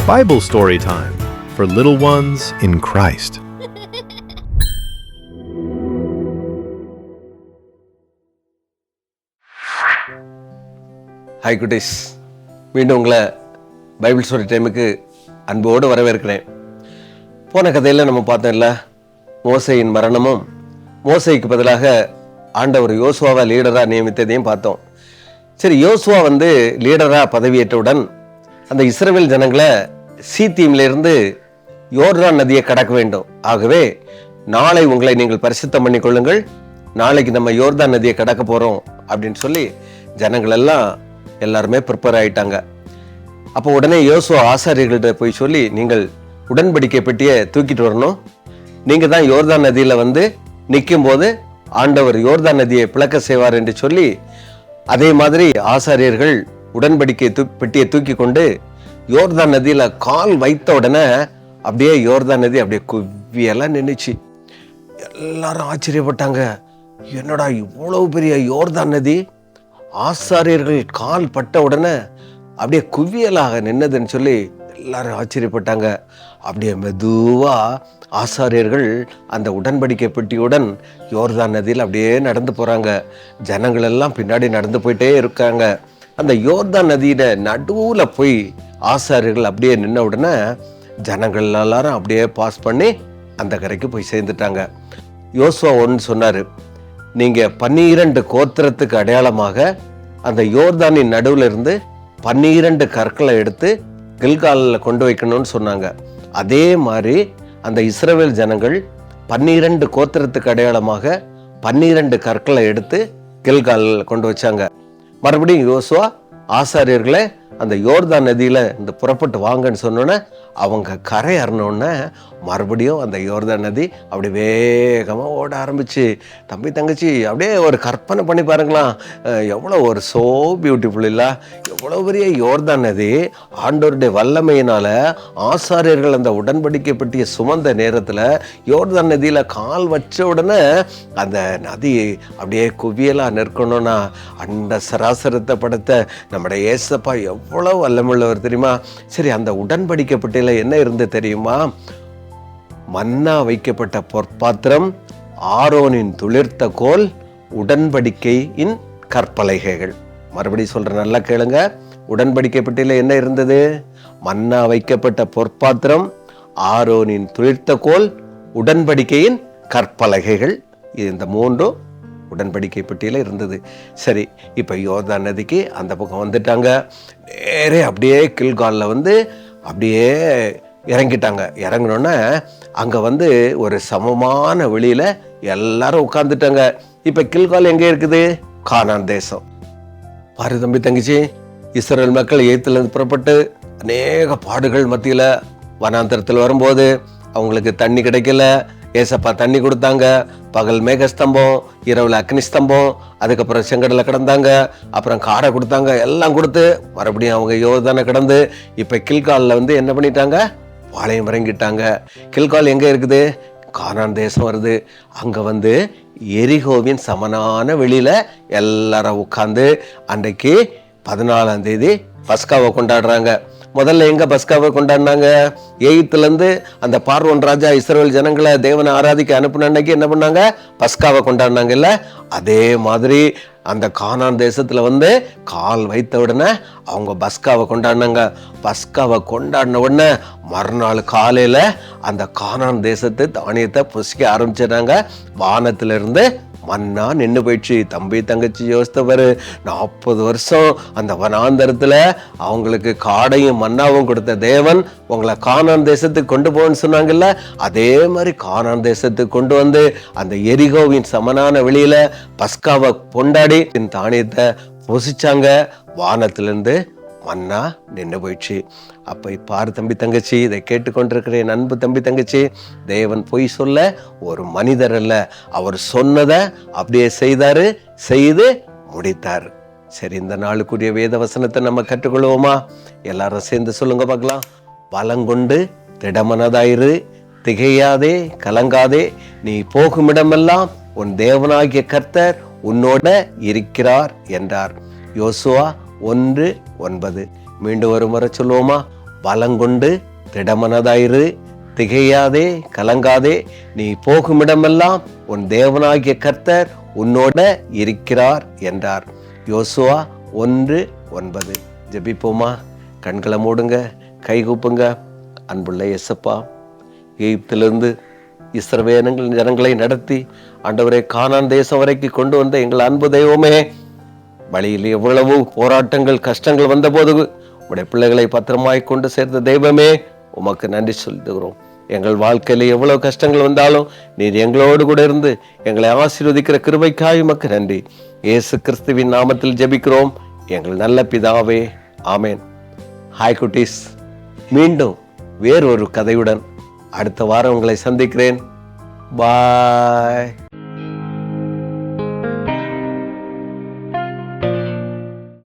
Bible Story Time for little ones in Christ. Hi குட்டீஸ், மீண்டும் உங்களை பைபிள் ஸ்டோரி டைமுக்கு அன்போடு வரவேற்கிறேன். போன கதையில் நம்ம பார்த்தோம்ல, மோசேயின் மரணமும் மோசேக்கு பதிலாக ஆண்டவர் யோசுவாவை லீடராக நியமித்ததையும் பார்த்தோம். சரி, யோசுவா லீடராக பதவியேற்றவுடன் அந்த இஸ்ரவேல் ஜனங்களை சீத்தீமிலிருந்து யோர்தான் நதியை கடக்க வேண்டும். ஆகவே நாளை உங்களை நீங்கள் பரிசுத்தம் பண்ணி கொள்ளுங்கள், நாளைக்கு நம்ம யோர்தான் நதியை கடக்க போகிறோம் அப்படின்னு சொல்லி ஜனங்கள் எல்லாருமே ப்ரிப்பேர் ஆகிட்டாங்க. அப்போ உடனே யோசுவா ஆசாரியர்கள்ட்ட போய் சொல்லி, நீங்கள் உடன்படிக்கை பெட்டியை தூக்கிட்டு வரணும், நீங்கள் தான் யோர்தான் நதியில் நிற்கும் போது ஆண்டவர் யோர்தான் நதியை பிளக்க செய்வார் என்று சொல்லி, அதே மாதிரி ஆசாரியர்கள் உடன்படிக்கை பெட்டியை தூக்கி கொண்டு யோர்தான் நதியில கால் வைத்த உடனே அப்படியே யோர்தான் நதி அப்படியே குவியெல்லாம் நின்றுச்சு. எல்லாரும் ஆச்சரியப்பட்டாங்க, என்னடா இவ்வளவு பெரிய யோர்தான் நதி ஆசாரியர்கள் கால் பட்ட உடனே அப்படியே குவியலாக நின்னதுன்னு சொல்லி எல்லாரும் ஆச்சரியப்பட்டாங்க. அப்படியே மெதுவா ஆசாரியர்கள் அந்த உடன்படிக்கை பெட்டியுடன் யோர்தான் நதியில் அப்படியே நடந்து போறாங்க. ஜனங்கள் எல்லாம் பின்னாடி நடந்து போயிட்டே இருக்காங்க. அந்த யோர்தான் நதியில நடுவுல போய் ஆசாரியர்கள் அப்படியே நின்ன உடனே ஜனங்கள் எல்லாரும் அப்படியே பாஸ் பண்ணி அந்த கரைக்கு போய் சேர்ந்துட்டாங்க. யோசுவா ஒன்று சொன்னாரு, நீங்க 12 கோத்திரத்துக்கு அடையாளமாக அந்த யோர்தானின் நடுவில் இருந்து 12 கற்களை எடுத்து கில்காலில் கொண்டு வைக்கணும்னு சொன்னாங்க. அதே மாதிரி அந்த இஸ்ரவேல் ஜனங்கள் 12 கோத்திரத்துக்கு அடையாளமாக 12 கற்களை எடுத்து கில்காலில் கொண்டு வச்சாங்க. மறுபடியும் யோசுவா ஆசாரியர்களை அந்த யோர்தான் நதியில இந்த புறப்பட்டு வாங்கன்னு சொன்னோன்னே அவங்க கரை ஏறினோடனே மறுபடியும் அந்த யோர்தான் நதி அப்படி வேகமாக ஓட ஆரம்பிச்சு. தம்பி தங்கச்சி, அப்படியே ஒரு கற்பனை பண்ணி பாருங்களாம், எவ்வளோ ஒரு சோ பியூட்டிஃபுல் இல்லை? எவ்வளோ பெரிய யோர்தான் நதி ஆண்டவருடைய வல்லமையினால ஆசாரியர்கள் அந்த உடன்படிக்கை பெட்டியை சுமந்த நேரத்தில் யோர்தான் நதியில் கால் வச்ச உடனே அந்த நதி அப்படியே குவியலாக நிற்கணும்னா அந்த சராசரத்தை படைத்த நம்முடைய ஏசப்பா எவ்வளோ வல்லமுள்ளவர் தெரியுமா? சரி, அந்த உடன்படிக்கை பெட்டியில் என்ன இருந்து தெரியுமா? மன்னா வைக்கப்பட்ட பொற்பாத்திரம், ஆரோனின் துளிர்த்த கோல், உடன்படிக்கையின் கற்பலகைகள். மறுபடியும் சொல்றேன், நல்லா கேளுங்க. உடன்படிக்கை பெட்டியில என்ன இருந்தது? மன்னா வைக்கப்பட்ட பொற்பாத்திரம், ஆரோனின் துளிர்த்த கோல், உடன்படிக்கையின் கற்பலகைகள். இந்த மூன்றும் உடன்படிக்கை பெட்டியில இருந்தது. சரி, இப்ப யோர்தான் நதிக்கு அந்த பக்கம் வந்துட்டாங்க. நேரே அப்படியே கில்காலில் அப்படியே இறங்கிட்டாங்க. இறங்கினோன்னே அங்கே ஒரு சமமான வெளியில் எல்லாரும் உட்கார்ந்துட்டாங்க. இப்போ கில்கால் எங்கே இருக்குது? கானான் தேசம். பாரு தம்பி தங்கச்சி, இஸ்ரவேல் மக்கள் எகிப்திலிருந்து புறப்பட்டு அநேக பாடுகள் மத்தியில் வனாந்தரத்தில் வரும்போது அவங்களுக்கு தண்ணி கிடைக்கல. ஏசப்பா தண்ணி கொடுத்தாங்க. பகல் மேகஸ்தம்பம், இரவுல அக்னி ஸ்தம்பம், அதுக்கப்புறம் செங்கடலை கடந்தாங்க, அப்புறம் காடை கொடுத்தாங்க. எல்லாம் கொடுத்து மறுபடியும் அவங்க யோர்தானை கடந்து இப்போ கில்காலில் என்ன பண்ணிட்டாங்க? பாளையம் இறங்கிட்டாங்க. கில்கால் எங்கே இருக்குது? கானான் தேசம் வருது. அங்கே எரிகோவின் சமனான வெளியில் எல்லாரும் உட்காந்து அன்றைக்கு 14ஆம் தேதி பஸ்காவை கொண்டாடுறாங்க. முதல்ல எங்க பஸ்காவை கொண்டாடினாங்க? எகிப்திலிருந்து அந்த பார்வோன் ராஜா இஸ்ரவேல் ஜனங்களை தேவனை ஆராதிக்க அனுப்பின அன்னைக்கு என்ன பண்ணாங்க? பஸ்காவை கொண்டாடினாங்க இல்ல? அதே மாதிரி அந்த கானான் தேசத்துல கால் வைத்த உடனே அவங்க பஸ்காவை கொண்டாடினாங்க. பஸ்காவை கொண்டாடின உடனே மறுநாள் காலையில அந்த கானான் தேசத்து தானியத்தை புசிக்க ஆரம்பிச்சிட்டாங்க. வானத்திலிருந்து மன்னா நின்று போயிடுச்சு. தம்பி தங்கச்சி யோசித்தவர், 40 வருஷம் அந்த வனாந்தரத்துல அவங்களுக்கு காடையும் மன்னாவும் கொடுத்த தேவன் உங்களை கானான் தேசத்துக்கு கொண்டு போன்னு சொன்னாங்கல்ல, அதே மாதிரி கானான் தேசத்துக்கு கொண்டு அந்த எரிகோவின் சமனான வெளியில பஸ்காவை கொண்டாடி தானியத்தை புசிச்சாங்க. வானத்திலிருந்து மன்னா நின்று போயிடுச்சு. அப்ப பாரு தம்பி தங்கச்சி, இதை கேட்டுக்கொண்டிருக்கிறேன் அன்பு தம்பி தங்கச்சி, தேவன் பொய் சொல்ல ஒரு மனிதர் அல்ல. அவர் சொன்னதை அப்படியே செய்தாரு, செய்து முடித்தார். சரி, இந்த நாளுக்குரிய வேத வசனத்தை நம்ம கற்றுக்கொள்வோமா? எல்லாரும் சேர்ந்து சொல்லுங்க பார்க்கலாம். பலங்கொண்டு திடமனதாயிரு, திகையாதே, கலங்காதே, நீ போகும் இடமெல்லாம் உன் தேவனாகிய கர்த்தர் உன்னோட இருக்கிறார் என்றார். யோசுவா 1:9. மீண்டும் ஒரு முறை சொல்லுவோமா? பலங்கொண்டு திடமனதாயிரு, திகையாதே, கலங்காதே, நீ போகும் இடமெல்லாம் உன் தேவனாகிய கர்த்தர் உன்னோட இருக்கிறார் என்றார். யோசுவா 1:9. ஜெபிப்போமா? கண்களை மூடுங்க, கைகூப்புங்க. அன்புள்ள இயேசப்பா, எகிப்திலிருந்து இஸ்ரவேல் ஜனங்களை நடத்தி ஆண்டவரே கானான் தேசம் வரைக்கும் கொண்டு வந்த எங்கள் அன்பு தெய்வமே, வழியில் எவ்வளவு போராட்டங்கள் கஷ்டங்கள் வந்தபோது உடைய பிள்ளைகளை பத்திரமாய் கொண்டு சேர்ந்த தெய்வமே, உமக்கு நன்றி சொல்லுகிறோம். எங்கள் வாழ்க்கையில் எவ்வளவு கஷ்டங்கள் வந்தாலும் நீர் எங்களோடு கூட இருந்து எங்களை ஆசீர்வதிக்கிற கிருபைக்காய் உமக்கு நன்றி. இயேசு கிறிஸ்துவின் நாமத்தில் ஜெபிக்கிறோம் எங்கள் நல்ல பிதாவே, ஆமேன். ஹாய் குட்டீஸ், மீண்டும் வேறொரு கதையுடன் அடுத்த வாரம் உங்களை சந்திக்கிறேன். பாய்.